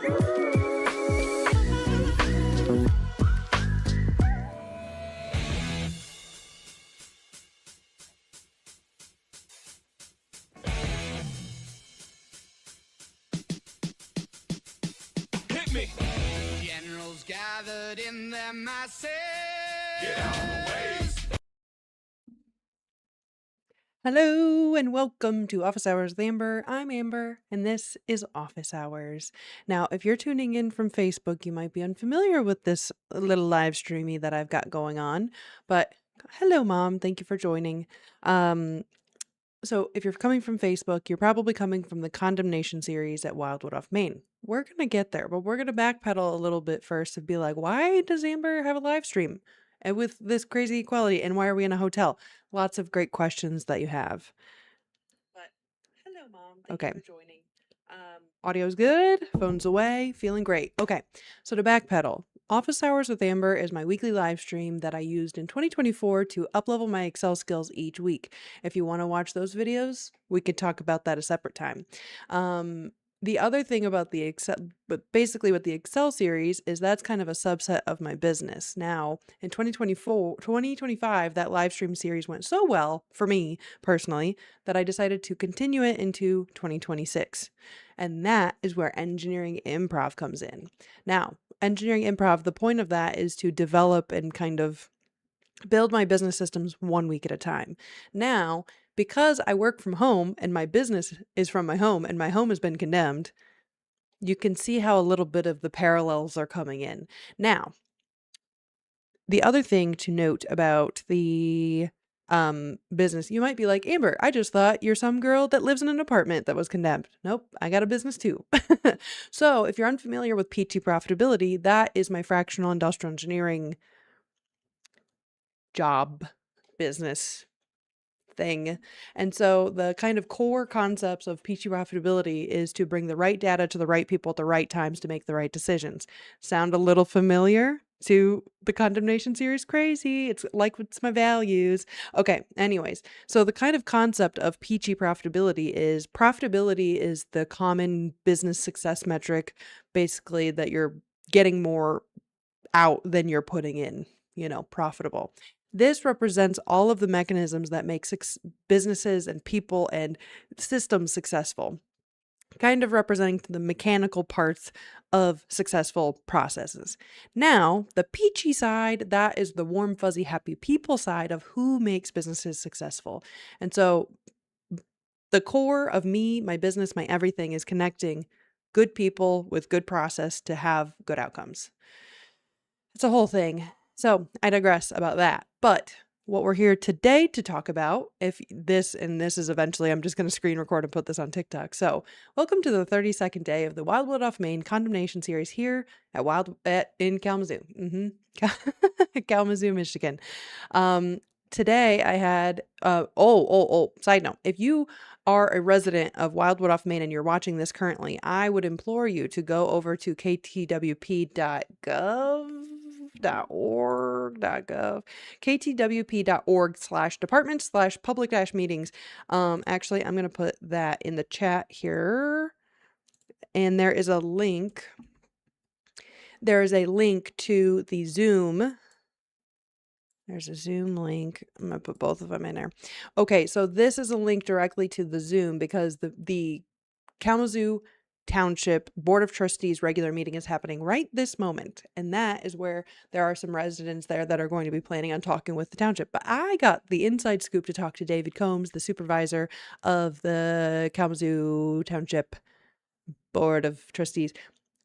Hit me. Generals gathered in their masses. Get out of the way. Hello and welcome to Office Hours with Amber. I'm Amber and this is Office Hours. Now, if you're tuning in from Facebook, you might be unfamiliar with this little live streamy that I've got going on, but hello Mom, thank you for joining. So if you're coming from Facebook, you're probably coming from the condemnation series at Wildwood off Main. We're going to get there, but we're going to backpedal a little bit first and be like, why does Amber have a live stream? And with this crazy equality, and why are we in a hotel? Lots of great questions that you have. But hello, Mom. Thank you for joining. Audio's good. Phone's away. Feeling great. Okay, so to backpedal, Office Hours with Amber is my weekly live stream that I used in 2024 to uplevel my Excel skills each week. If you want to watch those videos, we could talk about that a separate time. The other thing about the Excel, but basically with the Excel series is that's kind of a subset of my business. Now, in 2025, that live stream series went so well for me personally that I decided to continue it into 2026. And that is where engineering improv comes in. Now, engineering improv, the point of that is to develop and kind of build my business systems 1 week at a time. Now, because I work from home and my business is from my home and my home has been condemned, you can see how a little bit of the parallels are coming in. Now, the other thing to note about the business, you might be like, Amber, I just thought you're some girl that lives in an apartment that was condemned. Nope, I got a business too. So if you're unfamiliar with PT profitability, that is my fractional industrial engineering job business thing. And so the kind of core concepts of PT profitability is to bring the right data to the right people at the right times to make the right decisions. Sound a little familiar to the condemnation series? Crazy. It's like what's my values. Okay, anyways, so the kind of concept of PT profitability is the common business success metric, basically that you're getting more out than you're putting in, profitable. This represents all of the mechanisms that make businesses and people and systems successful, kind of representing the mechanical parts of successful processes. Now, the peachy side, that is the warm, fuzzy, happy people side of who makes businesses successful. And so the core of me, my business, my everything is connecting good people with good process to have good outcomes. It's a whole thing. So I digress about that. But what we're here today to talk about, this is eventually, I'm just going to screen record and put this on TikTok. So welcome to the 32nd day of the Wildwood off Main condemnation series here in Kalamazoo. Kalamazoo, Michigan. Today I had, side note, if you are a resident of Wildwood off Main and you're watching this currently, I would implore you to go over to ktwp.org/department/public-meetings. Actually, I'm going to put that in the chat here. And there is a link. There is a link to the Zoom. There's a Zoom link. I'm going to put both of them in there. Okay, so this is a link directly to the Zoom because the Kalamazoo Township Board of Trustees regular meeting is happening right this moment. And that is where there are some residents there that are going to be planning on talking with the township. But I got the inside scoop to talk to David Combs, the supervisor of the Kalamazoo Township Board of Trustees.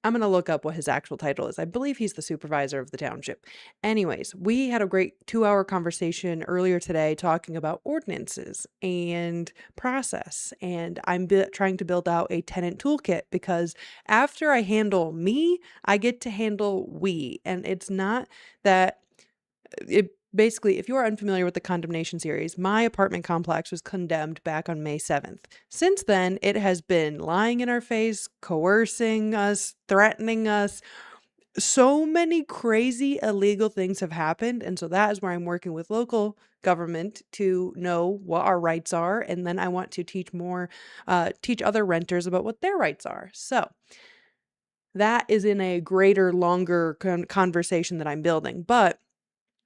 I'm going to look up what his actual title is. I believe he's the supervisor of the township. Anyways, we had a great 2-hour conversation earlier today talking about ordinances and process. And I'm trying to build out a tenant toolkit because after I handle me, I get to handle we. And it's not that basically, if you are unfamiliar with the condemnation series, my apartment complex was condemned back on May 7th. Since then, it has been lying in our face, coercing us, threatening us. So many crazy illegal things have happened. And so that is where I'm working with local government to know what our rights are. And then I want to teach other renters about what their rights are. So that is in a greater, longer conversation that I'm building. But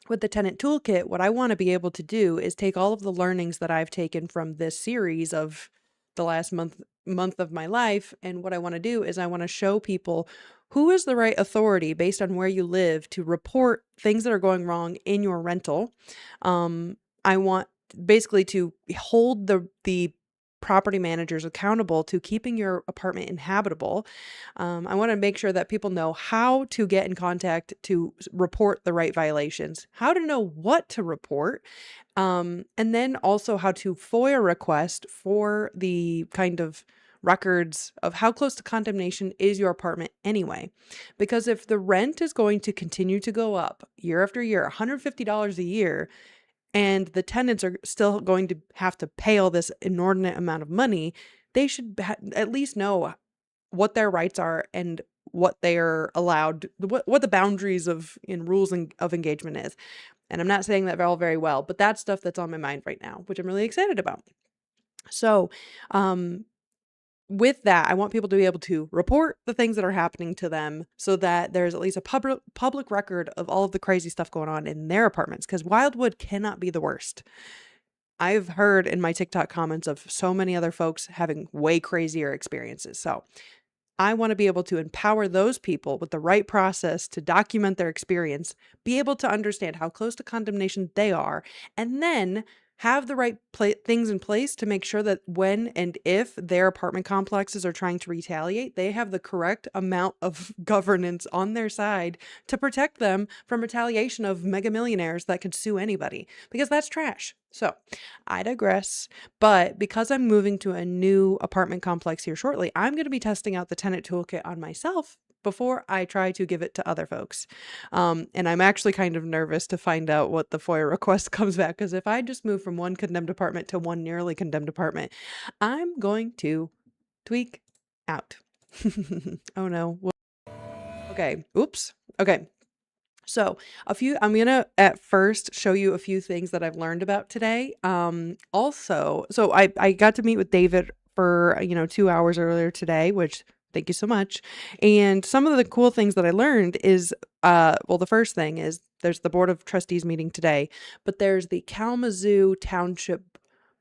with the tenant toolkit, what I want to be able to do is take all of the learnings that I've taken from this series of the last month of my life, and what I want to do is I want to show people who is the right authority based on where you live to report things that are going wrong in your rental. I want basically to hold the property managers accountable to keeping your apartment inhabitable. I want to make sure that people know how to get in contact to report the right violations, how to know what to report, and then also how to FOIA request for the kind of records of how close to condemnation is your apartment anyway. Because if the rent is going to continue to go up year after year, $150 a year, and the tenants are still going to have to pay all this inordinate amount of money, they should at least know what their rights are and what they're allowed, what the boundaries of in rules of engagement is. And I'm not saying that all very well, but that's stuff that's on my mind right now, which I'm really excited about. So, with that, I want people to be able to report the things that are happening to them so that there's at least a public record of all of the crazy stuff going on in their apartments, because Wildwood cannot be the worst. I've heard in my TikTok comments of so many other folks having way crazier experiences. So I want to be able to empower those people with the right process to document their experience, be able to understand how close to condemnation they are, and then have the right things in place to make sure that when and if their apartment complexes are trying to retaliate, they have the correct amount of governance on their side to protect them from retaliation of mega millionaires that could sue anybody, because that's trash. So I digress. But because I'm moving to a new apartment complex here shortly, I'm going to be testing out the tenant toolkit on myself before I try to give it to other folks. And I'm actually kind of nervous to find out what the FOIA request comes back, because if I just move from one condemned apartment to one nearly condemned apartment, I'm going to tweak out. Oh no. Okay. Oops. Okay. So I'm going to at first show you a few things that I've learned about today. Also, so I got to meet with David for, 2 hours earlier today, which thank you so much. And some of the cool things that I learned is, well, the first thing is there's the Board of Trustees meeting today, but there's the Kalamazoo Township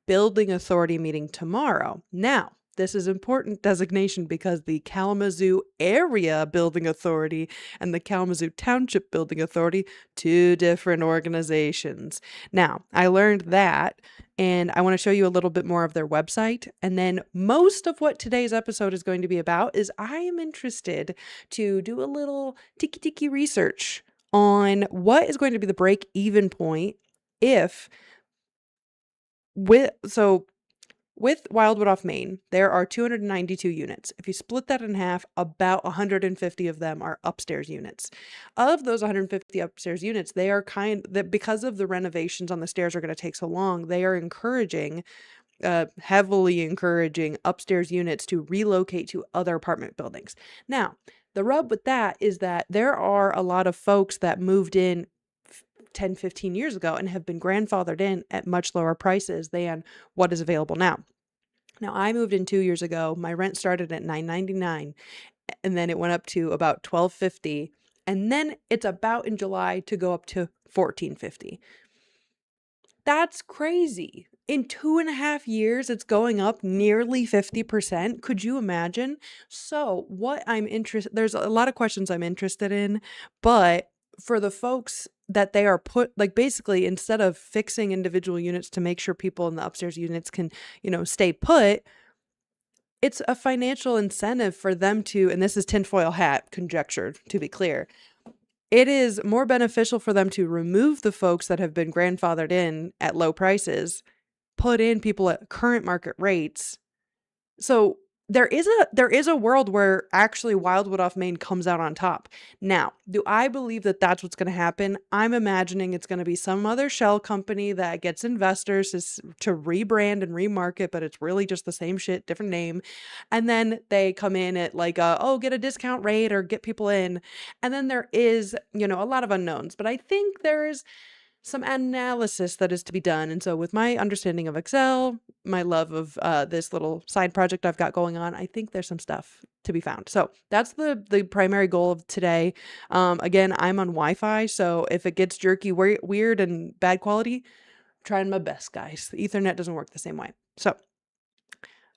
Building Authority meeting tomorrow. Now, this is important designation because the Kalamazoo Area Building Authority and the Kalamazoo Township Building Authority, two different organizations. Now, I learned that, and I want to show you a little bit more of their website. And then most of what today's episode is going to be about is I am interested to do a little tiki research on what is going to be the break-even point if with Wildwood off Main, there are 292 units. If you split that in half, about 150 of them are upstairs units. Of those 150 upstairs units, they are because of the renovations on the stairs are going to take so long, they are heavily encouraging upstairs units to relocate to other apartment buildings. Now, the rub with that is that there are a lot of folks that moved in 10, 15 years ago and have been grandfathered in at much lower prices than what is available now. Now, I moved in 2 years ago. My rent started at $9.99, and then it went up to about $12.50, and then it's about in July to go up to $14.50. That's crazy. In 2.5 years, it's going up nearly 50%. Could you imagine? So there's a lot of questions I'm interested in, but for the folks that they are basically instead of fixing individual units to make sure people in the upstairs units can, stay put, it's a financial incentive for them to, and this is tinfoil hat conjecture to be clear, it is more beneficial for them to remove the folks that have been grandfathered in at low prices, put in people at current market rates. So there is a world where actually Wildwood off Main comes out on top. Now, do I believe that that's what's going to happen? I'm imagining it's going to be some other shell company that gets investors to rebrand and remarket, but it's really just the same shit, different name. And then they come in at get a discount rate or get people in. And then there is, a lot of unknowns, but I think there's some analysis that is to be done. And so with my understanding of Excel, my love of this little side project I've got going on, I think there's some stuff to be found. So that's the primary goal of today. Again, I'm on Wi-Fi, so if it gets jerky, weird, and bad quality, trying my best, guys. The Ethernet doesn't work the same way. So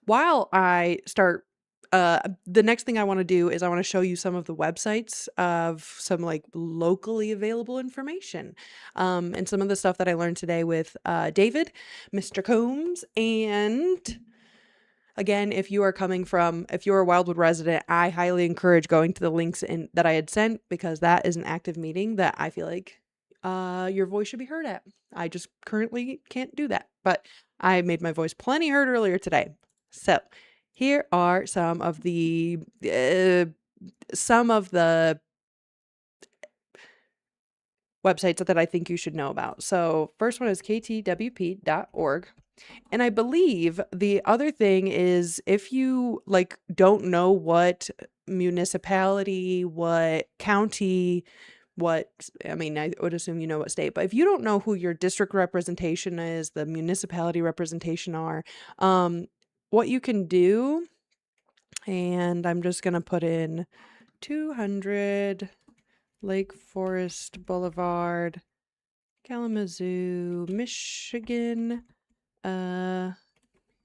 while I start, the next thing I want to do is I want to show you some of the websites of some like locally available information, and some of the stuff that I learned today with David, Mr. Combs. And again, if you're a Wildwood resident, I highly encourage going to the links that I had sent, because that is an active meeting that I feel like your voice should be heard at. I just currently can't do that, but I made my voice plenty heard earlier today. So here are some of the websites that I think you should know about. So first one is ktwp.org. And I believe the other thing is, if you like don't know what municipality, what county, I would assume you know what state, but if you don't know who your district representation is, the municipality representation are, what you can do, and I'm just going to put in 200 Lake Forest Boulevard, Kalamazoo, Michigan,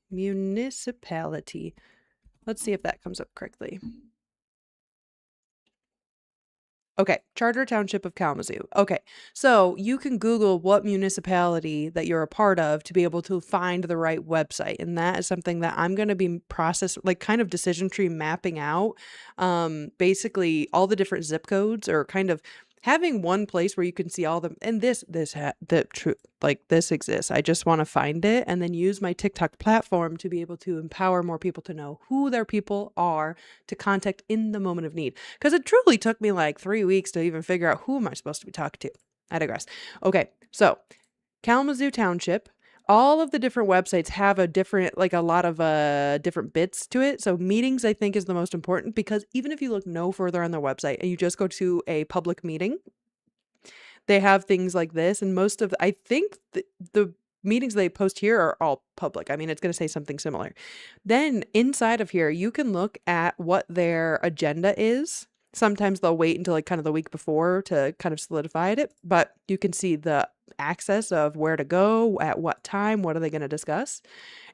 municipality. Let's see if that comes up correctly. Okay, Charter Township of Kalamazoo. Okay, so you can Google what municipality that you're a part of to be able to find the right website. And that is something that I'm going to be kind of decision tree mapping out. Basically all the different zip codes, or kind of having one place where you can see all them. And this exists. I just want to find it and then use my TikTok platform to be able to empower more people to know who their people are to contact in the moment of need. Because it truly took me like 3 weeks to even figure out who am I supposed to be talking to. I digress. Okay, so Kalamazoo Township. All of the different websites have a lot of different bits to it. So meetings, I think, is the most important, because even if you look no further on their website and you just go to a public meeting, they have things like this. And I think the meetings they post here are all public. I mean, it's going to say something similar. Then inside of here, you can look at what their agenda is. Sometimes they'll wait until like kind of the week before to kind of solidify it, but you can see the access of where to go, at what time, what are they going to discuss.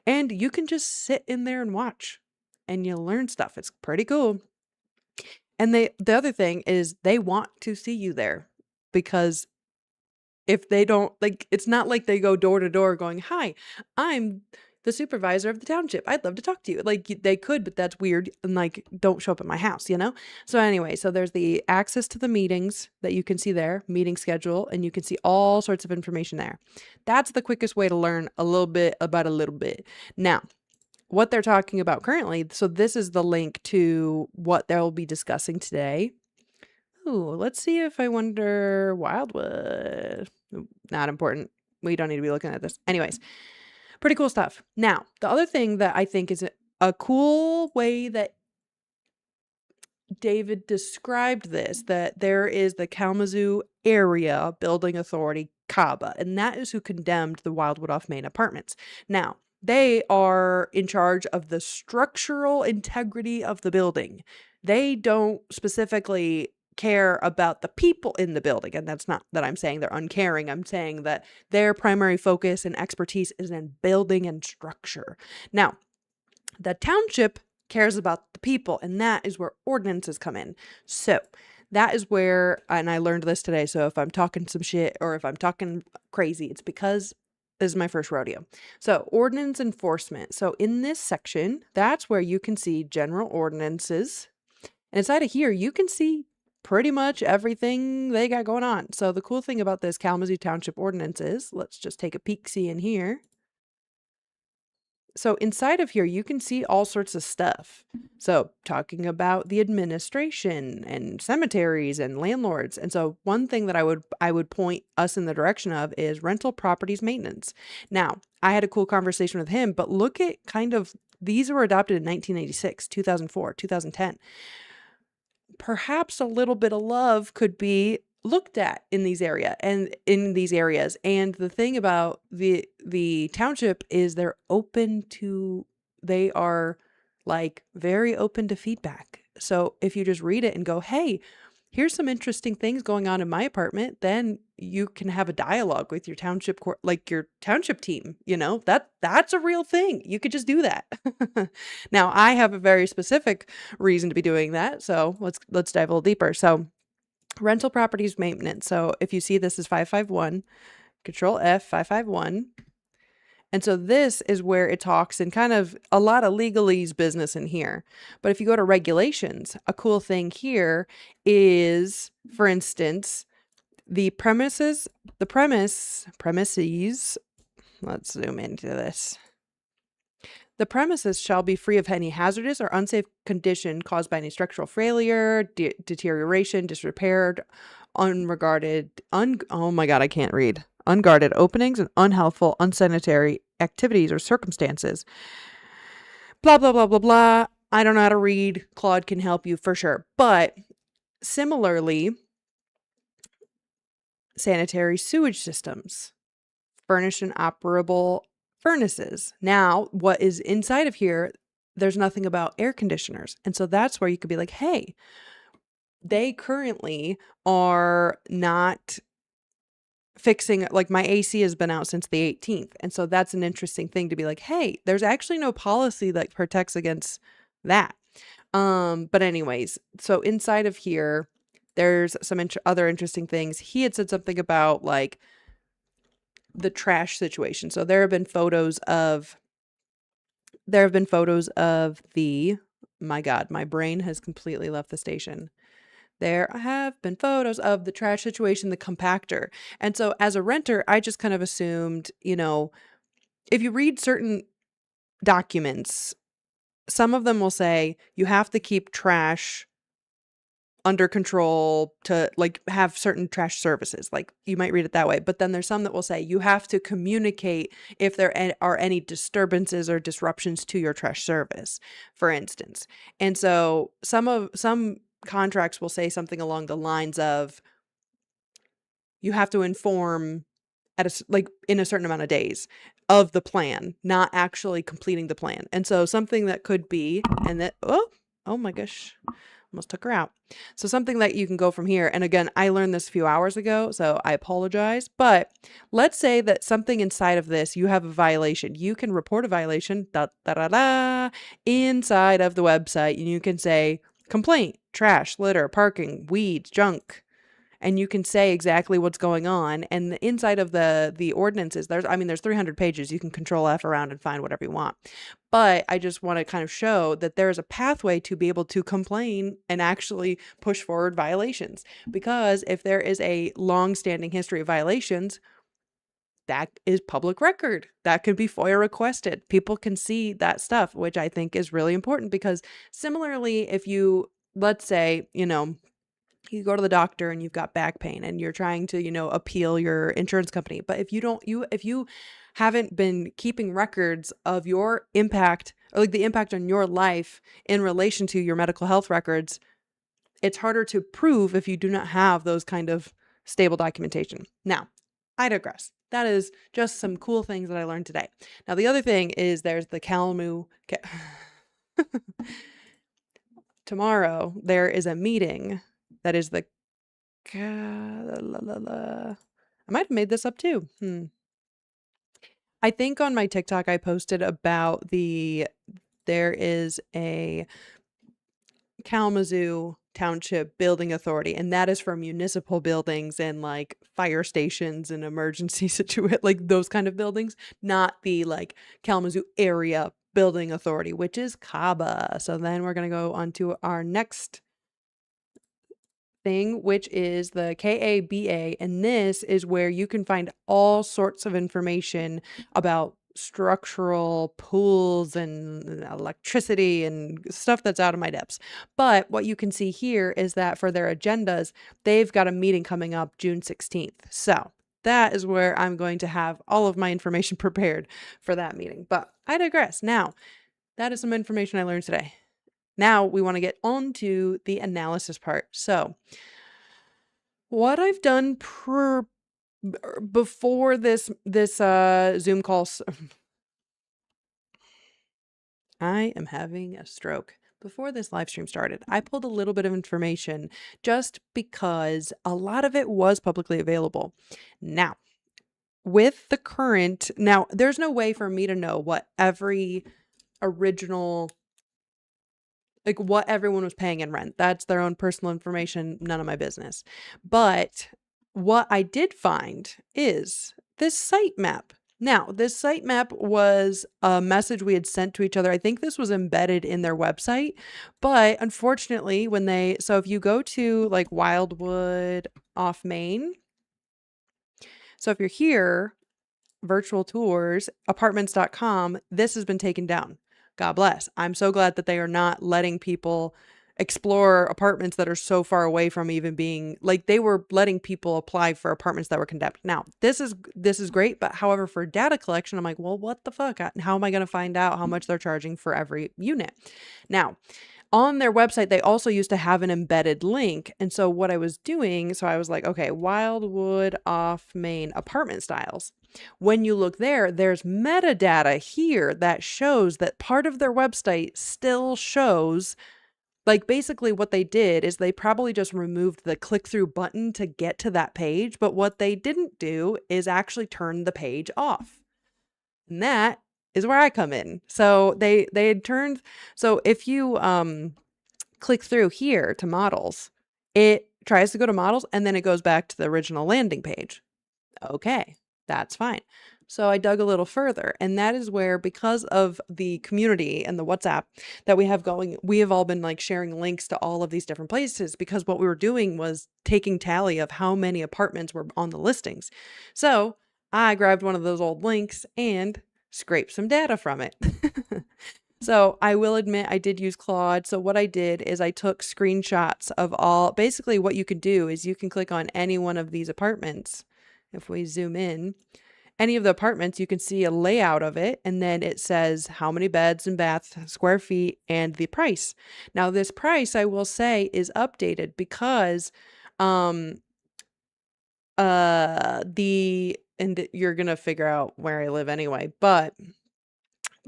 And you can just sit in there and watch, and you learn stuff. It's pretty cool. And the other thing is, they want to see you there, because if they don't, like, it's not like they go door to door going, "Hi, I'm the supervisor of the township. I'd love to talk to you." Like, they could, but that's weird. And like, don't show up at my house, you know? So anyway, so there's the access to the meetings that you can see there, meeting schedule, and you can see all sorts of information there. That's the quickest way to learn a little bit about a little bit. Now, what they're talking about currently, so this is the link to what they'll be discussing today. Ooh, let's see if I wonder Wildwood. Not important. We don't need to be looking at this. Anyways, pretty cool stuff. Now, the other thing that I think is a cool way that David described this, that there is the Kalamazoo Area Building Authority, CABA, and that is who condemned the Wildwood off Main apartments. Now, they are in charge of the structural integrity of the building. They don't specifically care about the people in the building. And that's not that I'm saying they're uncaring. I'm saying that their primary focus and expertise is in building and structure. Now, the township cares about the people, and that is where ordinances come in. So that is where, and I learned this today, so if I'm talking some shit or if I'm talking crazy, it's because this is my first rodeo. So ordinance enforcement. So in this section, that's where you can see general ordinances. And inside of here, you can see pretty much everything they got going on. So the cool thing about this Kalamazoo Township ordinances, let's just take a peek-see in here. So inside of here, you can see all sorts of stuff. So talking about the administration and cemeteries and landlords. And so one thing that I would point us in the direction of is rental properties maintenance. Now, I had a cool conversation with him, but look at these were adopted in 1986, 2004, 2010. Perhaps a little bit of love could be looked at in these areas. And the thing about the township is they are like very open to feedback. So if you just read it and go, hey, here's some interesting things going on in my apartment, then you can have a dialogue with your your township team. That's a real thing. You could just do that. Now I have a very specific reason to be doing that, so let's dive a little deeper. So rental properties maintenance. So if you see, this is 551, Control F 551. And so this is where it talks in kind of a lot of legalese business in here. But if you go to regulations, a cool thing here is, for instance, premises, let's zoom into this. The premises shall be free of any hazardous or unsafe condition caused by any structural failure, deterioration, disrepair, unguarded openings, and unhealthful, unsanitary activities or circumstances. Blah, blah, blah, blah, blah. I don't know how to read. Claude can help you for sure. But similarly, sanitary sewage systems, furnished and operable furnaces. Now, what is inside of here, there's nothing about air conditioners. And so that's where you could be like, hey, they currently are not fixing, like my AC has been out since the 18th. And so that's an interesting thing to be like, hey, there's actually no policy that protects against that. But anyways, so inside of here, there's some other interesting things. He had said something about like the trash situation. So there have been photos of my God, my brain has completely left the station. There have been photos of the trash situation, the compactor. And so as a renter, I just kind of assumed, if you read certain documents, some of them will say you have to keep trash under control to like have certain trash services. Like you might read it that way. But then there's some that will say you have to communicate if there are any disturbances or disruptions to your trash service, for instance. And so some contracts will say something along the lines of you have to inform in a certain amount of days of the plan, not actually completing the plan. And so something that could be, and that, oh my gosh, almost took her out. So something that you can go from here. And again, I learned this a few hours ago, so I apologize. But let's say that something inside of this, you have a violation. You can report a violation inside of the website, and you can say complaint, trash, litter, parking, weeds, junk. And you can say exactly what's going on. And the inside of the ordinances, there's 300 pages. You can Control F around and find whatever you want. But I just want to kind of show that there is a pathway to be able to complain and actually push forward violations. Because if there is a long-standing history of violations, that is public record. That can be FOIA requested. People can see that stuff, which I think is really important. Because similarly, if you, let's say, you go to the doctor and you've got back pain and you're trying to, appeal your insurance company. But if you haven't been keeping records of your impact, or like the impact on your life in relation to your medical health records, it's harder to prove if you do not have those kind of stable documentation. Now, I digress. That is just some cool things that I learned today. Now, the other thing is there's the tomorrow there is a meeting that is I might have made this up too. I think on my TikTok I posted about there is a Kalamazoo Township Building Authority, and that is for municipal buildings and like fire stations and emergency like those kind of buildings, not the like Kalamazoo Area Building Authority, which is CABA. So then we're going to go on to our next thing, which is the KABA, and this is where you can find all sorts of information about structural pools and electricity and stuff that's out of my depths. But what you can see here is that for their agendas, they've got a meeting coming up June 16th. So that is where I'm going to have all of my information prepared for that meeting. But I digress. Now, that is some information I learned today. Now we want to get on to the analysis part. So What I've done before this Zoom call, I am having a stroke. Before this live stream started, I pulled a little bit of information just because a lot of it was publicly available. Now, with the current, now there's no way for me to know what every original, like what everyone was paying in rent. That's their own personal information, none of my business. But what I did find is this site map. Now, this site map was a message we had sent to each other. I think this was embedded in their website, but unfortunately, so if you go to like Wildwood off Main, so if you're here, virtual tours, apartments.com, this has been taken down. God bless. I'm so glad that they are not letting people explore apartments that are so far away from even being like they were letting people apply for apartments that were condemned. Now, this is great, but however, for data collection, I'm like, well, what the fuck? How am I going to find out how much they're charging for every unit? Now, on their website, they also used to have an embedded link. And so what I was doing, so I was like, okay, Wildwood off Main apartment styles. When you look there, there's metadata here that shows that part of their website still shows, like basically what they did is they probably just removed the click through button to get to that page. But what they didn't do is actually turn the page off. And that is where I come in. So they had turned, so if you click through here to models, it tries to go to models and then it goes back to the original landing page. Okay, that's fine. So I dug a little further, and that is where, because of the community and the WhatsApp that we have going, we have all been like sharing links to all of these different places, because what we were doing was taking tally of how many apartments were on the listings. So I grabbed one of those old links and scraped some data from it. So I will admit I did use Claude. So what I did is I took screenshots of basically what you could do is you can click on any one of these apartments. If we zoom in, any of the apartments, you can see a layout of it, and then it says how many beds and baths, square feet, and the price. Now this price, I will say, is updated because and you're gonna figure out where I live anyway, but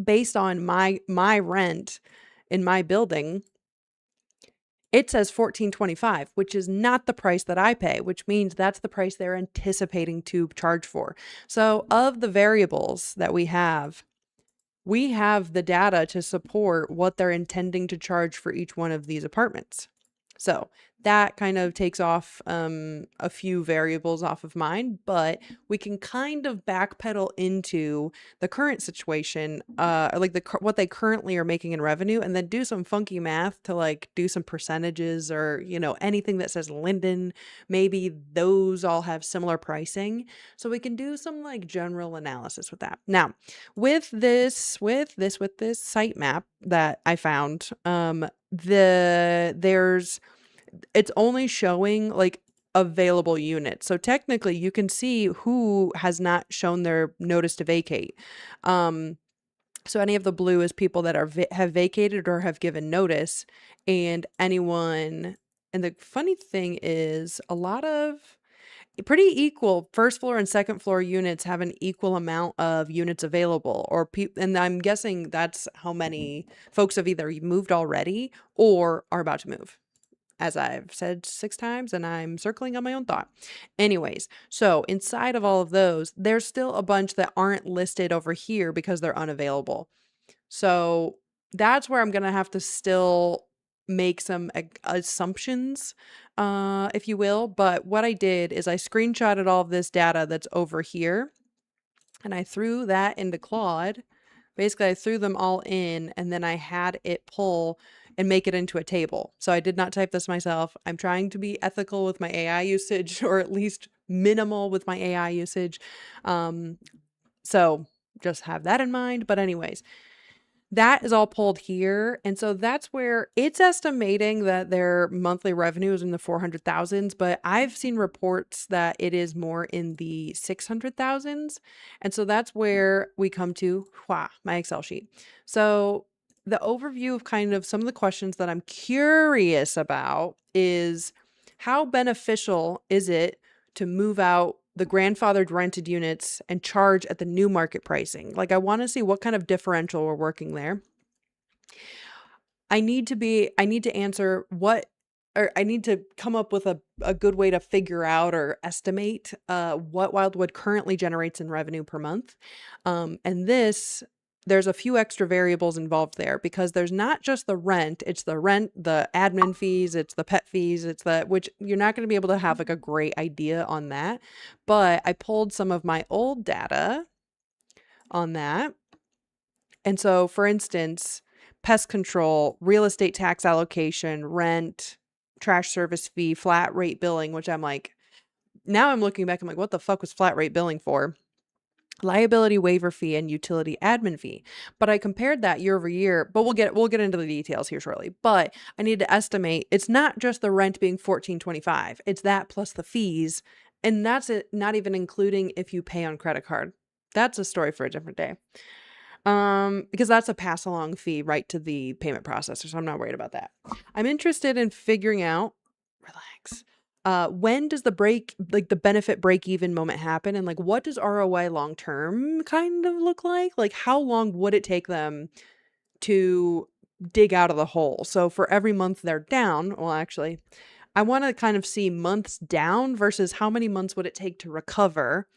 based on my rent in my building, it says $14.25, which is not the price that I pay, which means that's the price they're anticipating to charge for. So of the variables that we have the data to support what they're intending to charge for each one of these apartments. So that kind of takes off a few variables off of mine, but we can kind of backpedal into the current situation, like what they currently are making in revenue, and then do some funky math to like do some percentages, or anything that says Linden, maybe those all have similar pricing, so we can do some like general analysis with that. Now, with this site map that I found, it's only showing like available units. So technically you can see who has not shown their notice to vacate. So any of the blue is people that have vacated or have given notice, and anyone. And the funny thing is, a lot of pretty equal first floor and second floor units have an equal amount of units available, and I'm guessing that's how many folks have either moved already or are about to move, as I've said 6 times, and I'm circling on my own thought. Anyways, so inside of all of those, there's still a bunch that aren't listed over here because they're unavailable. So that's where I'm going to have to still make some assumptions, if you will. But what I did is I screenshotted all of this data that's over here, and I threw that into Claude. Basically, I threw them all in, and then I had it pull and make it into a table. So I did not type this myself. I'm trying to be ethical with my AI usage, or at least minimal with my AI usage. So just have that in mind. But anyways, that is all pulled here. And so that's where it's estimating that their monthly revenue is in the 400,000s, but I've seen reports that it is more in the 600,000s. And so that's where we come to my Excel sheet. So the overview of kind of some of the questions that I'm curious about is, How beneficial is it to move out the grandfathered rented units and charge at the new market pricing? Like, I want to see what kind of differential we're working there. I need to answer what, or I need to come up with a good way to figure out or estimate what Wildwood currently generates in revenue per month. And there's a few extra variables involved there because there's not just the rent, the admin fees, it's the pet fees, which you're not going to be able to have like a great idea on that. But I pulled some of my old data on that. And so, for instance, pest control, real estate tax allocation, rent, trash service fee, flat rate billing, which I'm like, now I'm looking back, I'm like, what the fuck was flat rate billing for? Liability waiver fee and utility admin fee. But I compared that year over year, but we'll get into the details here shortly. But I need to estimate it's not just the rent being $14.25. It's that plus the fees. And that's it, not even including if you pay on credit card. That's a story for a different day. Because that's a pass along fee right to the payment processor, so I'm not worried about that. I'm interested in figuring out, relax. When does the benefit break even moment happen, and like what does ROI long term kind of look like? Like how long would it take them to dig out of the hole? So for every month they're down, well actually, I want to kind of see months down versus how many months would it take to recover.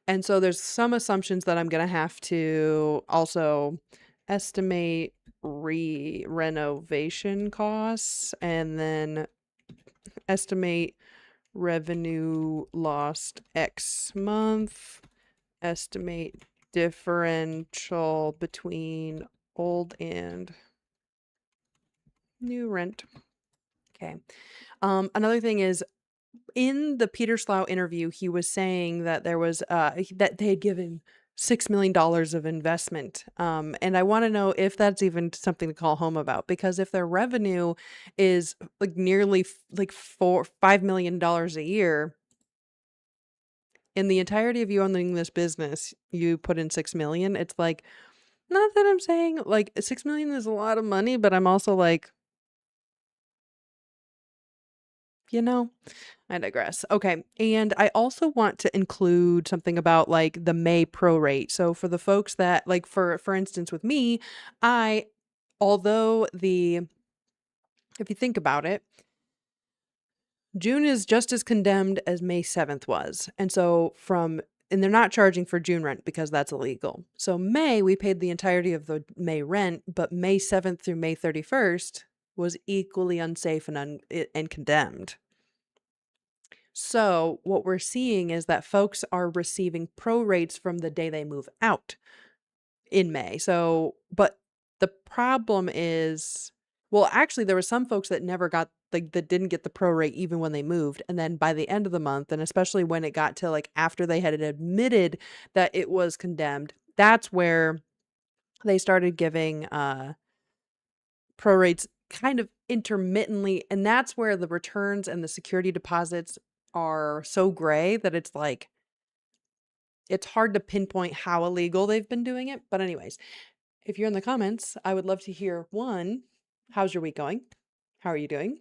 And so there's some assumptions that I'm going to have to also estimate renovation costs and then estimate revenue lost X month, estimate differential between old and new rent. Okay. Another thing is in the Peter Slough interview, he was saying that there was that they had given $6 million of investment. And I want to know if that's even something to call home about, because if their revenue is like nearly like $5 million a year, in the entirety of you owning this business, you put in 6 million. It's like, not that I'm saying like 6 million is a lot of money, but I'm also like, you know, I digress. Okay. And I also want to include something about like the May prorate. So for the folks that like, for instance, with me, although if you think about it, June is just as condemned as May 7th was. And so and they're not charging for June rent because that's illegal. So May, we paid the entirety of the May rent, but May 7th through May 31st was equally unsafe and condemned. So what we're seeing is that folks are receiving prorates from the day they move out in May. So, but the problem is, well, actually there were some folks that never got that didn't get the prorate even when they moved. And then by the end of the month, and especially when it got to like after they had admitted that it was condemned, that's where they started giving prorates kind of intermittently. And that's where the returns and the security deposits are so gray that it's like, it's hard to pinpoint how illegal they've been doing it. But anyways, if you're in the comments, I would love to hear, one, how's your week going? How are you doing?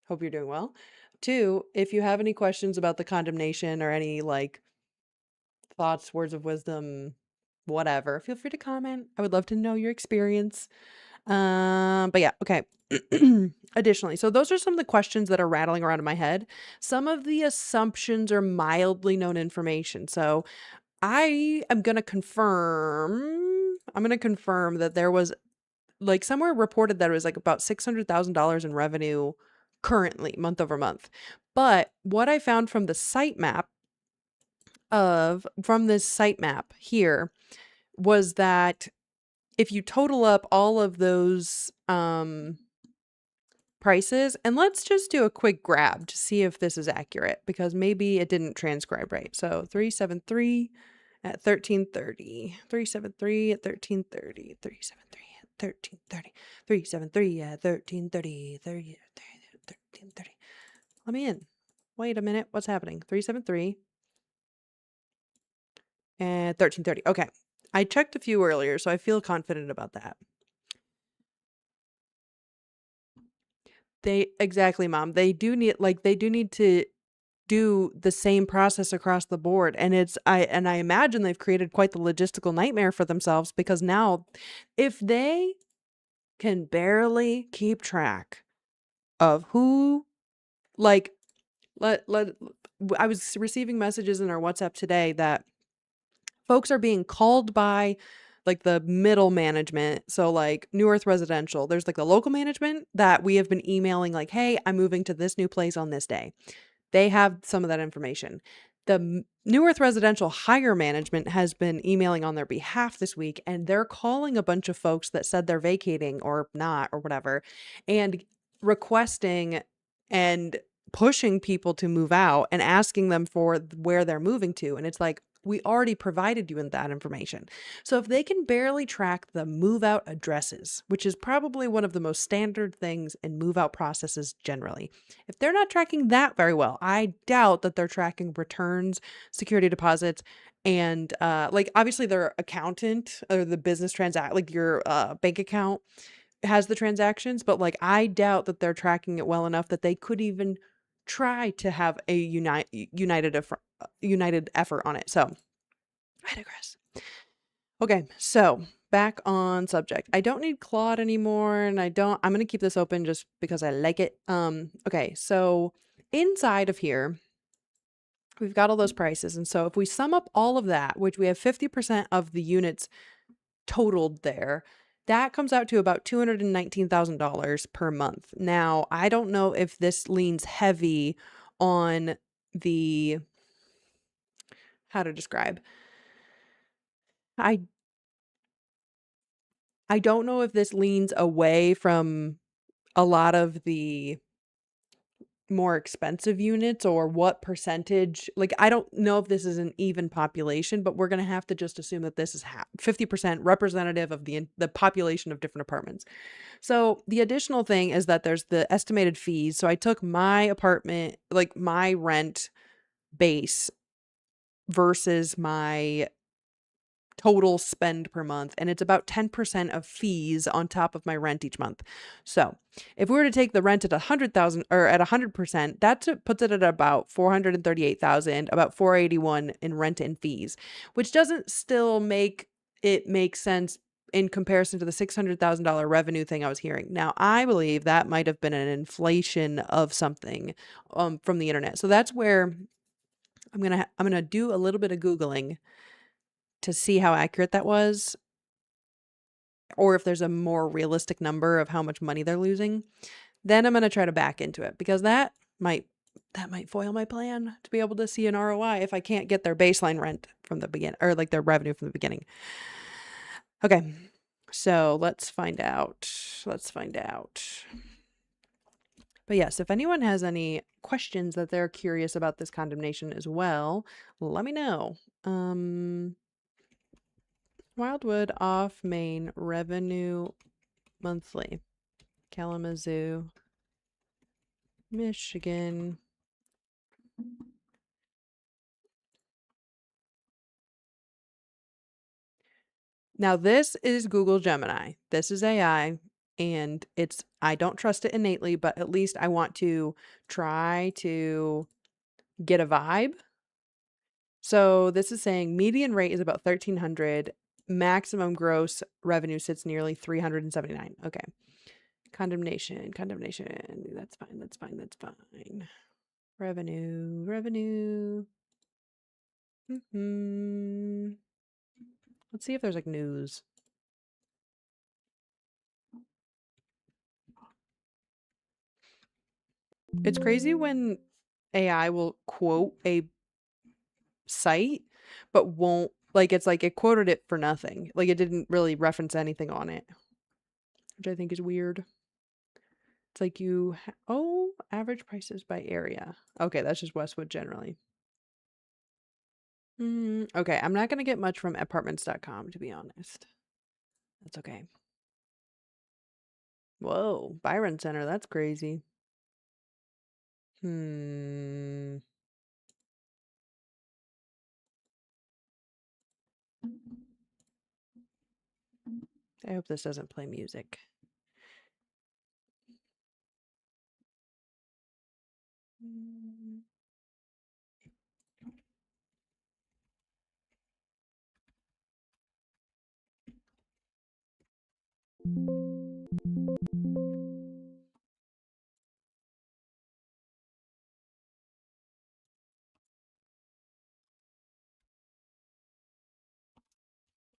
Hope you're doing well. Two, if you have any questions about the condemnation or any like thoughts, words of wisdom, whatever, feel free to comment. I would love to know your experience. But yeah, okay. Additionally, so those are some of the questions that are rattling around in my head. Some of the assumptions are mildly known information. So I'm going to confirm that there was like somewhere reported that it was like about $600,000 in revenue currently month over month. But what I found from the from this site map here was that if you total up all of those prices, and let's just do a quick grab to see if this is accurate because maybe it didn't transcribe right. So 373 at 1330, 373 at 1330, 373 at 1330, 373 at 1330, 1330. Let me in. Wait a minute. What's happening? 373 at 1330. Okay. I checked a few earlier, so I feel confident about that. They exactly, mom. They do need to do the same process across the board, and I imagine they've created quite the logistical nightmare for themselves because now if they can barely keep track of who like let I was receiving messages in our WhatsApp today that folks are being called by like the middle management. So like New Earth Residential, there's like the local management that we have been emailing like, "Hey, I'm moving to this new place on this day." They have some of that information. The New Earth Residential higher management has been emailing on their behalf this week, and they're calling a bunch of folks that said they're vacating or not or whatever, and requesting and pushing people to move out and asking them for where they're moving to. And it's like, we already provided you with that information. So if they can barely track the move out addresses, which is probably one of the most standard things in move out processes generally, if they're not tracking that very well, I doubt that they're tracking returns, security deposits, and like obviously their accountant or the business transact like your bank account has the transactions, but like I doubt that they're tracking it well enough that they could even try to have a united effort on it. So I digress. Okay, so back on subject. I don't need Claude anymore, and I'm gonna keep this open just because I like it. Okay, so inside of here, we've got all those prices. And so if we sum up all of that, which we have 50% of the units totaled there, that comes out to about $219,000 per month. Now, I don't know if this leans heavy on the how to describe. I I don't know if this leans away from a lot of the more expensive units or what percentage. Like I don't know if this is an even population, but we're going to have to just assume that this is 50% representative of the population of different apartments. So the additional thing is that there's the estimated fees. So I took my apartment, like my rent base versus my total spend per month, and it's about 10% of fees on top of my rent each month. So if we were to take the rent at 100,000 or at 100%, puts it at about 438,000, about 481 in rent and fees, which doesn't still make it make sense in comparison to the $600,000 revenue thing I was hearing. Now, I believe that might have been an inflation of something from the internet. So that's where I'm gonna do a little bit of Googling to see how accurate that was, or if there's a more realistic number of how much money they're losing. Then I'm going to try to back into it because might that might foil my plan to be able to see an ROI if I can't get their baseline rent from the beginning or like their revenue from the beginning. Okay. So let's find out. Let's find out. But yes, if anyone has any questions that they're curious about this condemnation as well, let me know. Wildwood off main revenue monthly. Kalamazoo, Michigan. Now this is Google Gemini. This is AI, and I don't trust it innately, but at least I want to try to get a vibe. So this is saying median rate is about 1,300. Maximum gross revenue sits nearly 379. Okay. Condemnation. That's fine. That's fine. That's fine. Revenue. Let's see if there's like news. It's crazy when AI will quote a site, but won't it's like it quoted it for nothing. Like it didn't really reference anything on it, which I think is weird. It's like average prices by area. Okay, that's just Westwood generally. Okay, I'm not gonna get much from apartments.com to be honest. That's okay. Whoa, Byron Center, that's crazy. I hope this doesn't play music.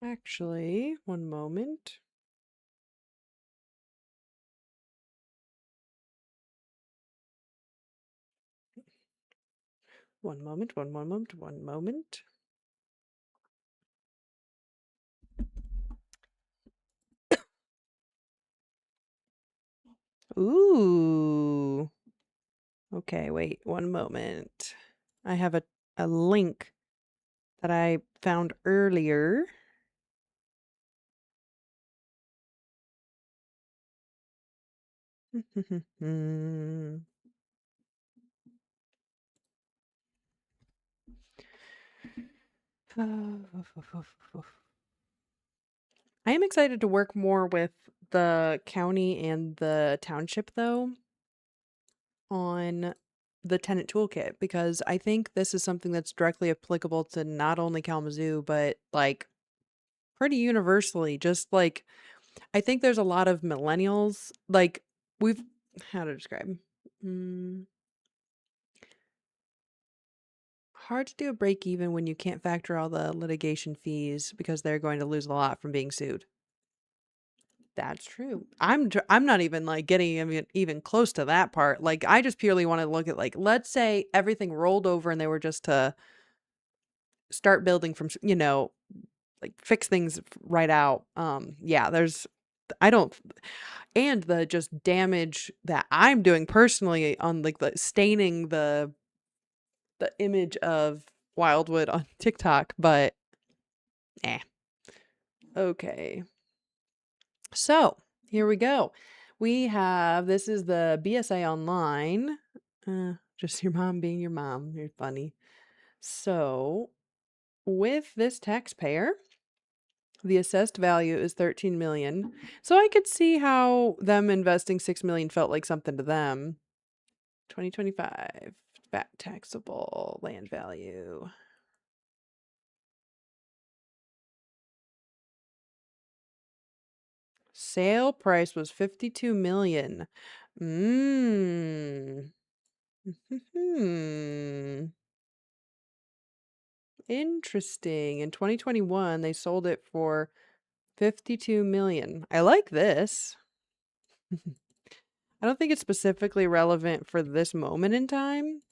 Actually, one moment. One moment, one moment, one moment. Ooh. Okay, wait, one moment. I have a link that I found earlier. I am excited to work more with the county and the township, though, on the tenant toolkit, because I think this is something that's directly applicable to not only Kalamazoo, but like pretty universally. Just like, I think there's a lot of millennials, like, we've, how to describe? Mm, Hard to do a break even when you can't factor all the litigation fees because they're going to lose a lot from being sued. That's true. I'm not even like getting even close to that part. Like, I just purely want to look at, like, let's say everything rolled over and they were just to start building from, like, fix things right out. Yeah, I don't, and the just damage that I'm doing personally on, like, the staining the image of Wildwood on TikTok, but eh. Okay. So, here we go. This is the BSA online. Just your mom being your mom. You're funny. So, with this taxpayer, the assessed value is 13 million. So I could see how them investing 6 million felt like something to them. 2025 VAT taxable land value. Sale price was 52 million. Mmm. Interesting. In 2021, they sold it for 52 million. I like this. I don't think it's specifically relevant for this moment in time,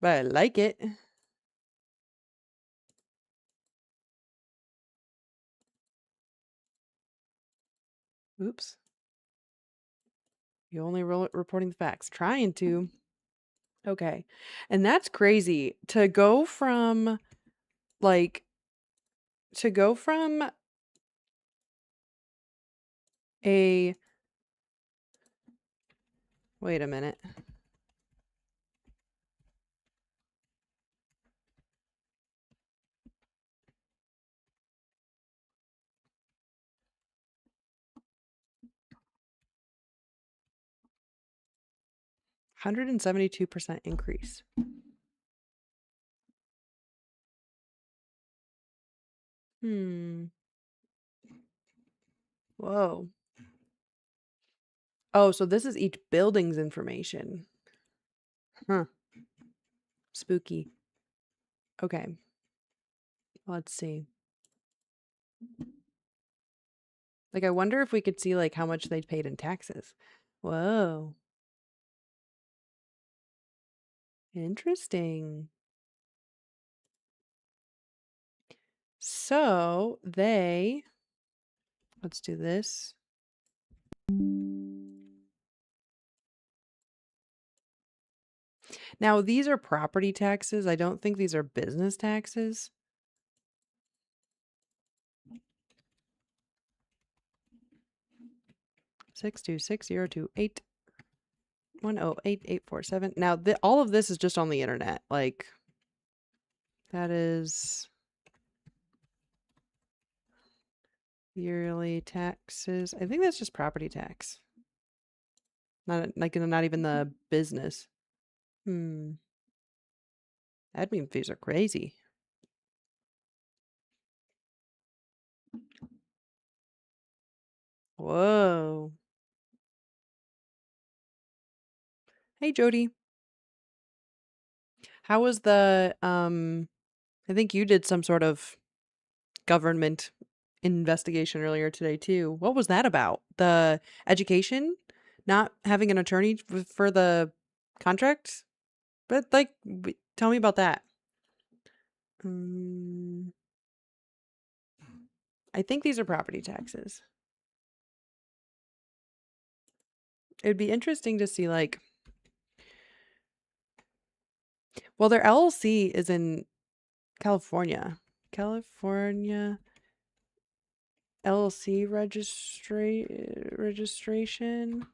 but I like it. Oops. You only reporting the facts. Trying to. Okay. And that's crazy to go from, like, a, wait a minute. 172% increase. Whoa. Oh, so this is each building's information. Huh. Spooky. Okay. Let's see. Like, I wonder if we could see, like, how much they paid in taxes. Whoa. Interesting. So let's do this. Now, these are property taxes. I don't think these are business taxes. 6260281088847. Now, all of this is just on the internet. Like, that is yearly taxes. I think that's just property tax. Not even the business. Admin fees are crazy. Whoa. Hey, Jody. How was the I think you did some sort of government investigation earlier today too. What was that about? The education? Not having an attorney for the contract? But like tell me about that. I think these are property taxes. It'd be interesting to see like well, their LLC is in California. California LLC registration.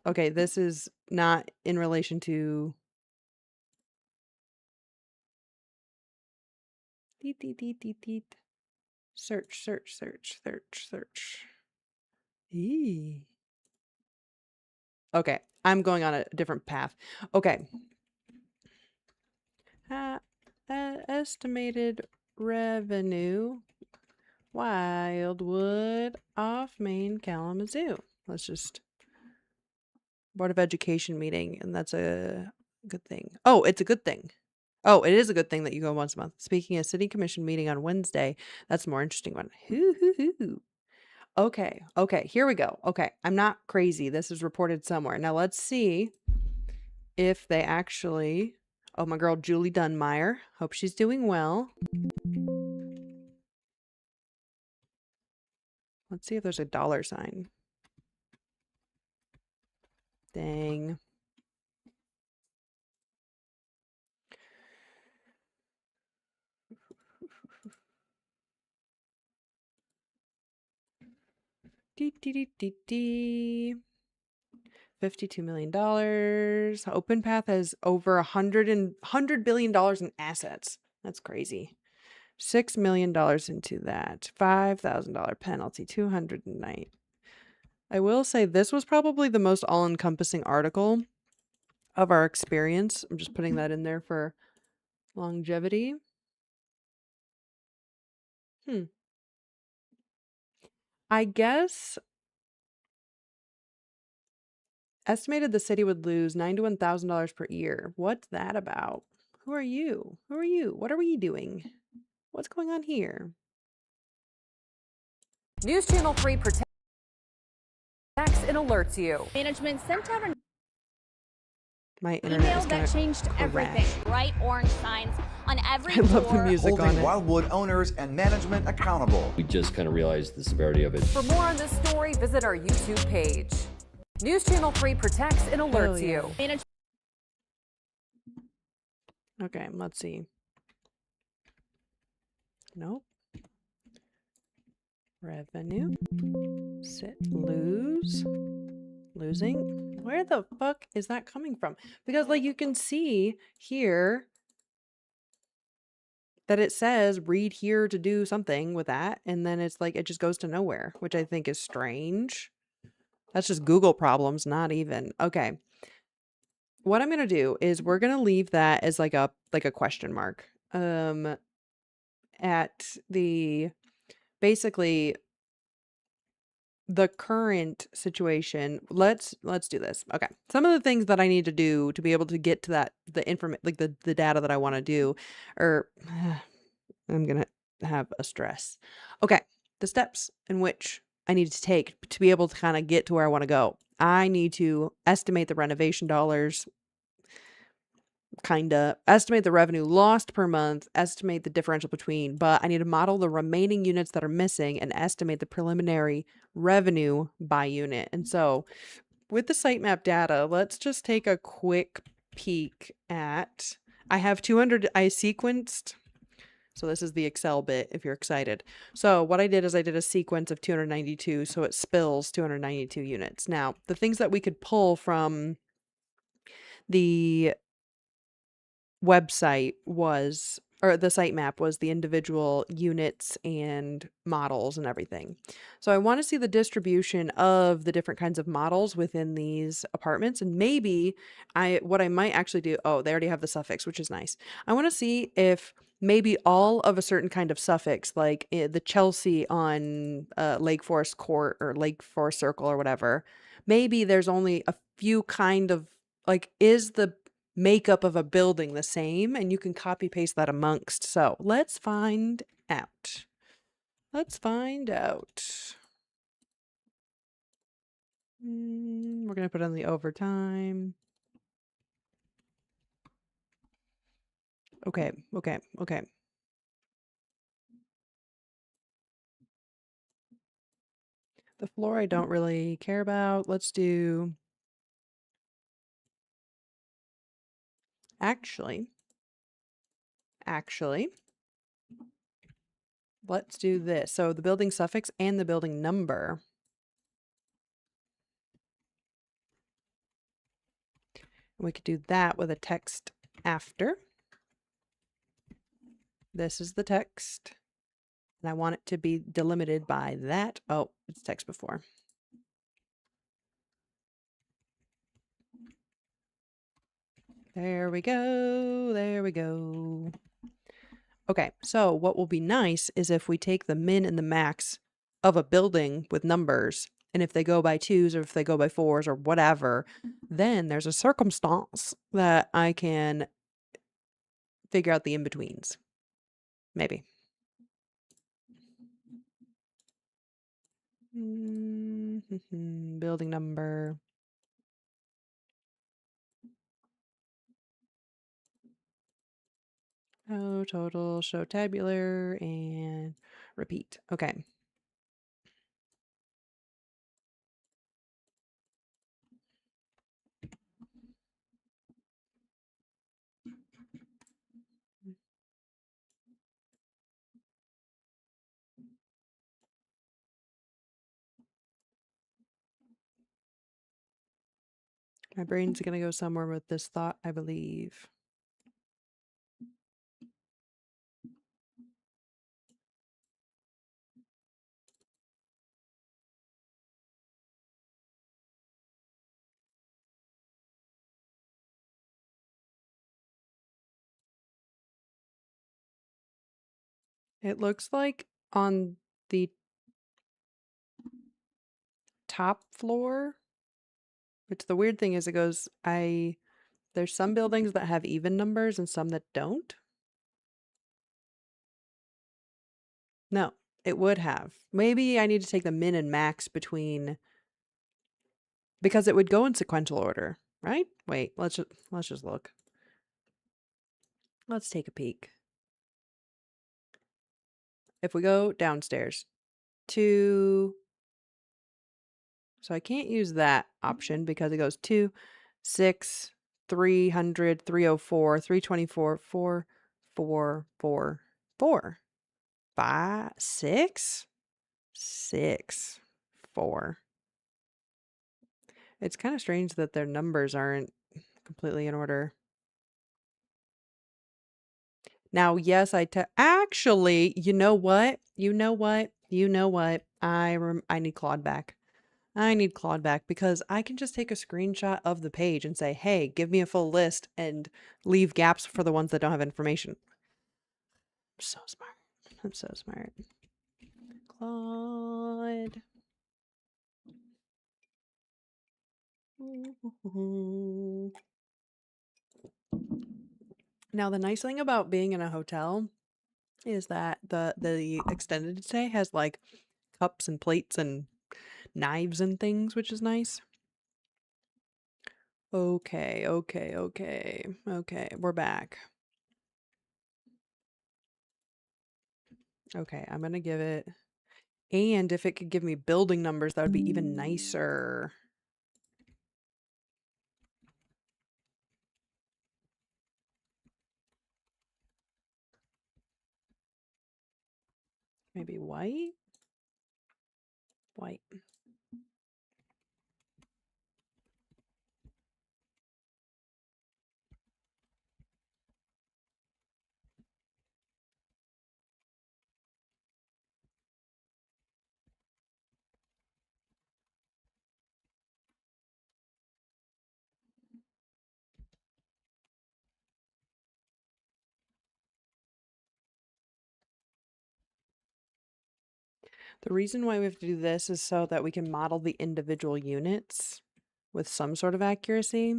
Okay, this is not in relation to search. Eee. Okay, I'm going on a different path. Okay. Estimated revenue Wildwood off Main Kalamazoo. Let's just Board of Education meeting, and that's a good thing. Oh, it's a good thing. Oh, it is a good thing that you go once a month. Speaking of City Commission meeting on Wednesday, that's a more interesting one. Hoo. Okay, here we go. Okay, I'm not crazy. This is reported somewhere. Now let's see if they actually... Oh, my girl Julie Dunmeyer. Hope she's doing well. Let's see if there's a dollar sign. Dang. $52 million. OpenPath has over $100 billion in assets. That's crazy. $6 million into that. $5,000 penalty. 209. I will say this was probably the most all-encompassing article of our experience. I'm just putting that in there for longevity. I guess estimated the city would lose $91,000 per year. What's that about? Who are you? What are we doing? What's going on here? News Channel 3 protects and alerts you. Management sent out an My internet email is that changed everything. Bright orange signs on every I love the door. music on Holding it. Wildwood owners and management accountable. We just kind of realized the severity of it. For more on this story, visit our YouTube page. News Channel 3 protects and alerts you. Okay, let's see. Nope. Revenue. Losing. Where the fuck is that coming from? Because like you can see here that it says read here to do something with that, and then it's like it just goes to nowhere, which I think is strange. That's just Google problems, not even. Okay. What I'm gonna do is we're gonna leave that as like a question mark. At the basically the current situation. Let's do this. Okay. Some of the things that I need to do to be able to get to that the data that I want to do, or I'm gonna have a stress. Okay. The steps in which I need to take to be able to kind of get to where I want to go. I need to estimate the renovation dollars, estimate the revenue lost per month, estimate the differential between, but I need to model the remaining units that are missing and estimate the preliminary revenue by unit. And so with the sitemap data, let's just take a quick peek at, I have 200, I sequenced. So this is the Excel bit if you're excited. So what I did is I did a sequence of 292. So it spills 292 units. Now, the things that we could pull from the website was, or the site map was the individual units and models and everything. So I want to see the distribution of the different kinds of models within these apartments. And maybe what I might actually do, oh, they already have the suffix, which is nice. I want to see if maybe all of a certain kind of suffix, like the Chelsea on Lake Forest Court or Lake Forest Circle or whatever, maybe there's only a few kind of, like, is the makeup of a building the same, and you can copy paste that amongst. So let's find out. Let's find out. We're going to put on the overtime. Okay. The floor I don't really care about. Let's do... Actually, let's do this. So the building suffix and the building number. We could do that with a text after. This is the text. And I want it to be delimited by that. Oh, it's text before. There we go. There we go. Okay, so what will be nice is if we take the min and the max of a building with numbers, and if they go by 2s or if they go by 4s or whatever, then there's a circumstance that I can figure out the in-betweens. Maybe. Building number. Oh, total, show tabular, and repeat. Okay. My brain's going to go somewhere with this thought, I believe. It looks like on the top floor, which the weird thing is it goes, there's some buildings that have even numbers and some that don't. No, it would have. Maybe I need to take the min and max between, because it would go in sequential order, right? Wait, let's just look. Let's take a peek. If we go downstairs to, so I can't use that option because it goes 2, 6, 300, 304, 324, 4, 4, 4, 4, 5, 6, 6, 4. It's kind of strange that their numbers aren't completely in order. Now, yes, actually, you know what? I need Claude back. I need Claude back because I can just take a screenshot of the page and say, hey, give me a full list and leave gaps for the ones that don't have information. I'm so smart. I'm so smart. Claude. Now, the nice thing about being in a hotel is that the extended stay has like cups and plates and knives and things, which is nice. Okay, we're back. Okay, I'm gonna give it, and if it could give me building numbers, that would be even nicer. Maybe white? White. The reason why we have to do this is so that we can model the individual units with some sort of accuracy.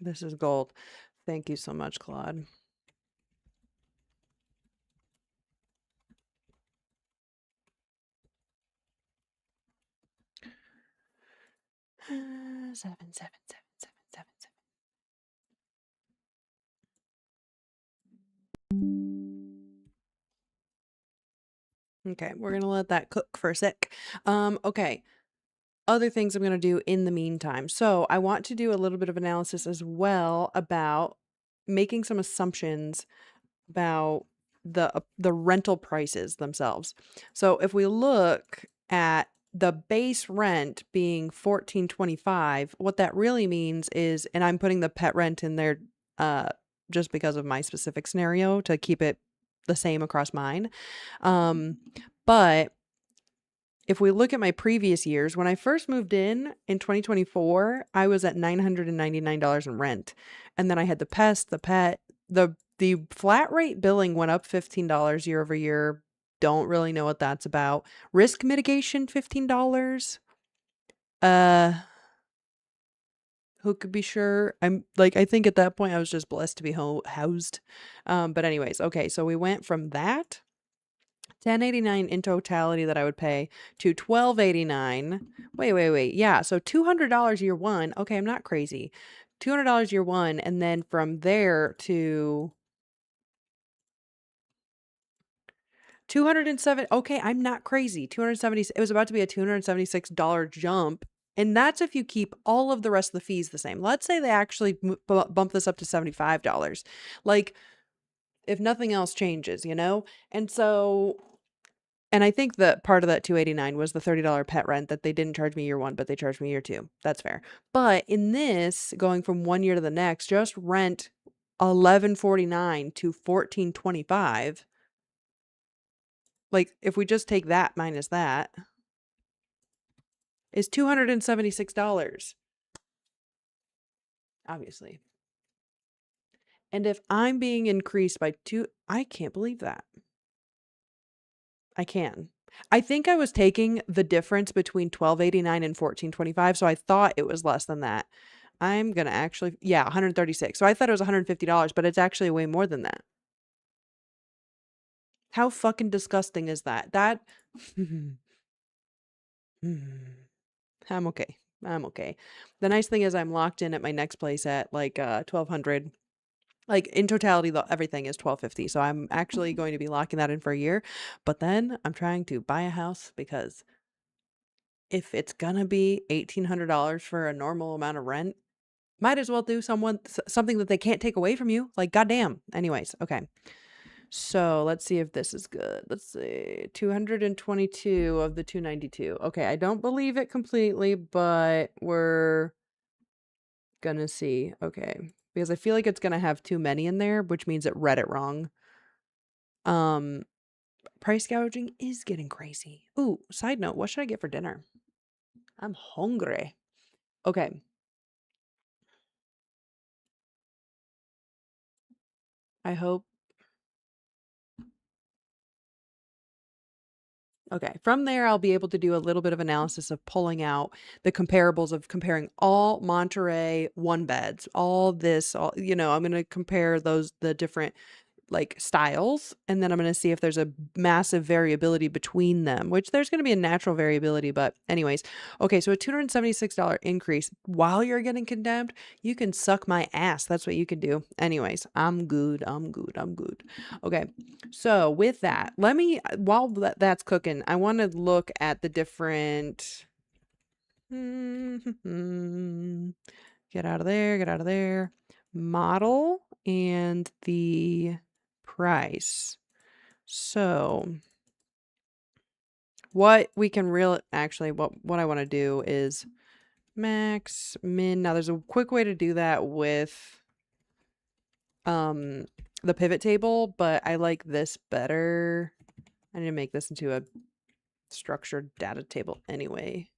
This is gold. Thank you so much, Claude. Seven. Okay, we're gonna let that cook for a sec. Okay. Other things I'm gonna do in the meantime. So I want to do a little bit of analysis as well about making some assumptions about the rental prices themselves. So if we look at the base rent being $14.25, what that really means is, and I'm putting the pet rent in there just because of my specific scenario to keep it the same across mine. But if we look at my previous years, when I first moved in 2024, I was at $999 in rent. And then I had the pest, the pet, the flat rate billing went up $15 year over year. Don't really know what that's about. Risk mitigation, $15. Who could be sure? I'm like, I think at that point I was just blessed to be housed. But anyways, okay, so we went from that $10.89 in totality that I would pay to $12.89. Wait. Yeah, so $200 year one. Okay, I'm not crazy. $200 year one, and then from there to 207. Okay, I'm not crazy. 270. It was about to be a $276 jump. And that's if you keep all of the rest of the fees the same. Let's say they actually bump this up to $75. Like, if nothing else changes, you know? And so, and I think that part of that 289 was the $30 pet rent that they didn't charge me year one, but they charged me year two. That's fair. But in this, going from one year to the next, just rent $11.49 to $14.25. Like, if we just take that minus that, is $276. Obviously. And if I'm being increased by I can't believe that. I can. I think I was taking the difference between $12.89 and $14.25, so I thought it was less than that. I'm gonna actually, yeah, $136. So I thought it was $150, but it's actually way more than that. How fucking disgusting is that? That I'm okay. The nice thing is I'm locked in at my next place at like $1,200. Like in totality, everything is $1,250. So I'm actually going to be locking that in for a year. But then I'm trying to buy a house because if it's gonna be $1,800 for a normal amount of rent, might as well do something that they can't take away from you. Like, goddamn. Anyways, okay. So let's see if this is good. Let's see. 222 of the 292. Okay, I don't believe it completely, but we're gonna see. Okay. Because I feel like it's gonna have too many in there, which means it read it wrong. Price gouging is getting crazy. Ooh, side note, what should I get for dinner? I'm hungry. Okay. I hope. Okay. From there, I'll be able to do a little bit of analysis of pulling out the comparables of comparing all Monterey one beds, all this, all, I'm going to compare the different like styles, and then I'm going to see if there's a massive variability between them, which there's going to be a natural variability, but anyways. Okay, so a $276 increase while you're getting condemned, you can suck my ass. That's what you can do. Anyways, I'm good. Okay, so with that, while that's cooking, I want to look at the different get out of there, model and the price. So what we can what I want to do is max, min. Now there's a quick way to do that with the pivot table, but I like this better. I need to make this into a structured data table anyway.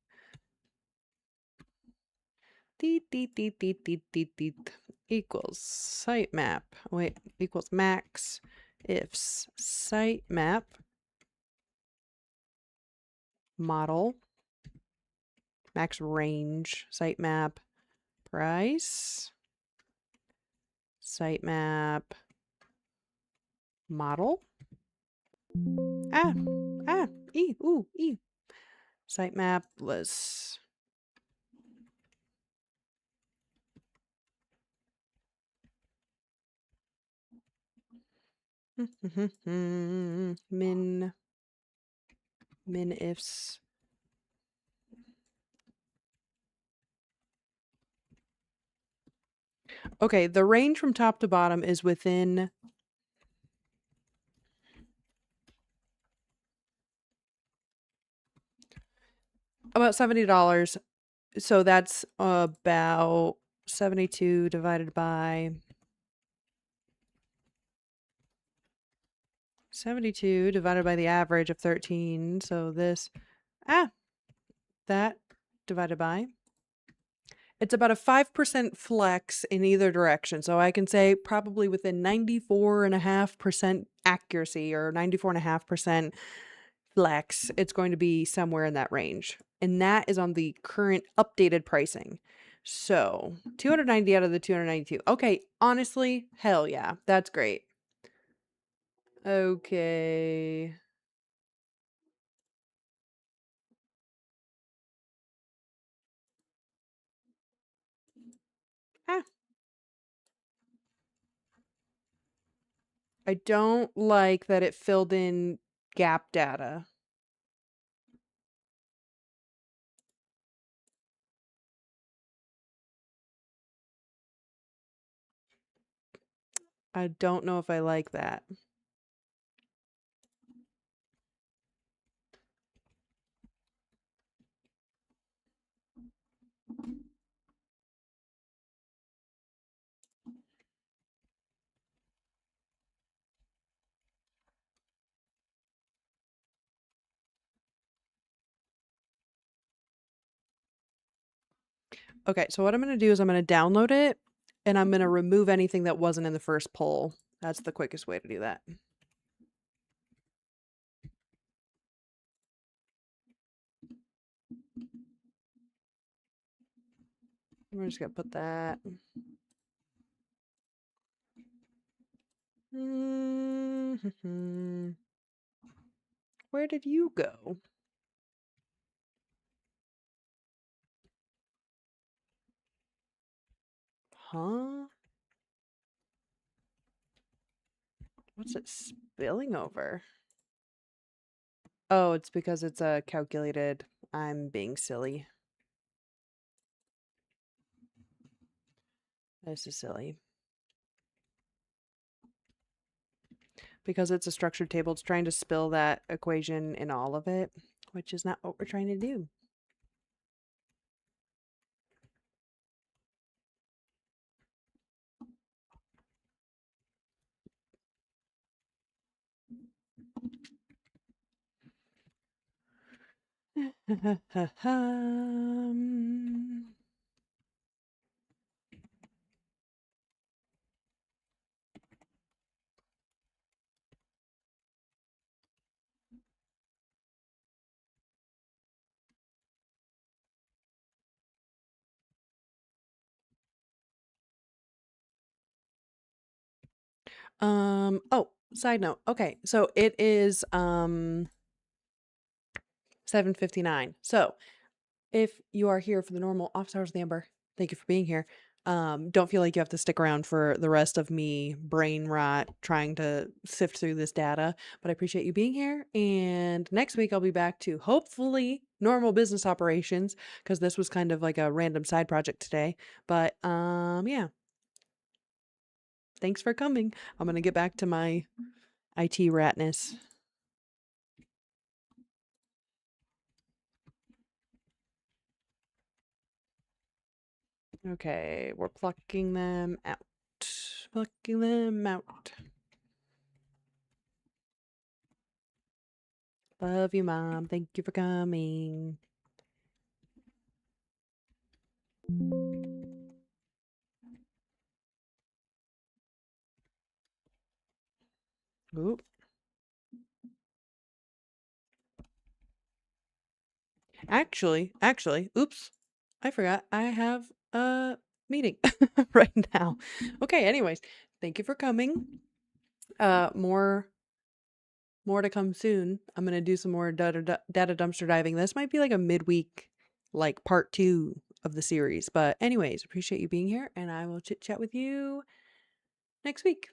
Equals sitemap. Wait, equals max ifs sitemap model max range sitemap price sitemap model sitemap list. min ifs okay, the range from top to bottom is within about $70. So that's about 72 divided by 72 divided by the average of 13. So this, that divided by, it's about a 5% flex in either direction. So I can say probably within 94.5% accuracy or 94.5% flex, it's going to be somewhere in that range. And that is on the current updated pricing. So 290 out of the 292. Okay, honestly, hell yeah, that's great. Okay. I don't like that it filled in gap data. I don't know if I like that. Okay, so what I'm going to do is I'm going to download it and I'm going to remove anything that wasn't in the first poll. That's the quickest way to do that. We're just going to put that. Where did you go? Huh? What's it spilling over? Oh, it's because it's calculated. I'm being silly. This is silly. Because it's a structured table, it's trying to spill that equation in all of it, which is not what we're trying to do. Oh, side note. Okay, so it is 7:59. So if you are here for the normal office hours of the Amber, thank you for being here. Don't feel like you have to stick around for the rest of me brain rot trying to sift through this data, but I appreciate you being here. And next week I'll be back to hopefully normal business operations because this was kind of like a random side project today. But yeah. Thanks for coming. I'm gonna get back to my IT ratness. Okay, we're plucking them out. Plucking them out. Love you, Mom. Thank you for coming. Oop. Actually, oops. I forgot I have a meeting right now. Okay, anyways, thank you for coming. More to come soon. I'm gonna do some more data dumpster diving. This might be like a midweek, like part 2 of the series. But anyways, appreciate you being here, and I will chit chat with you next week.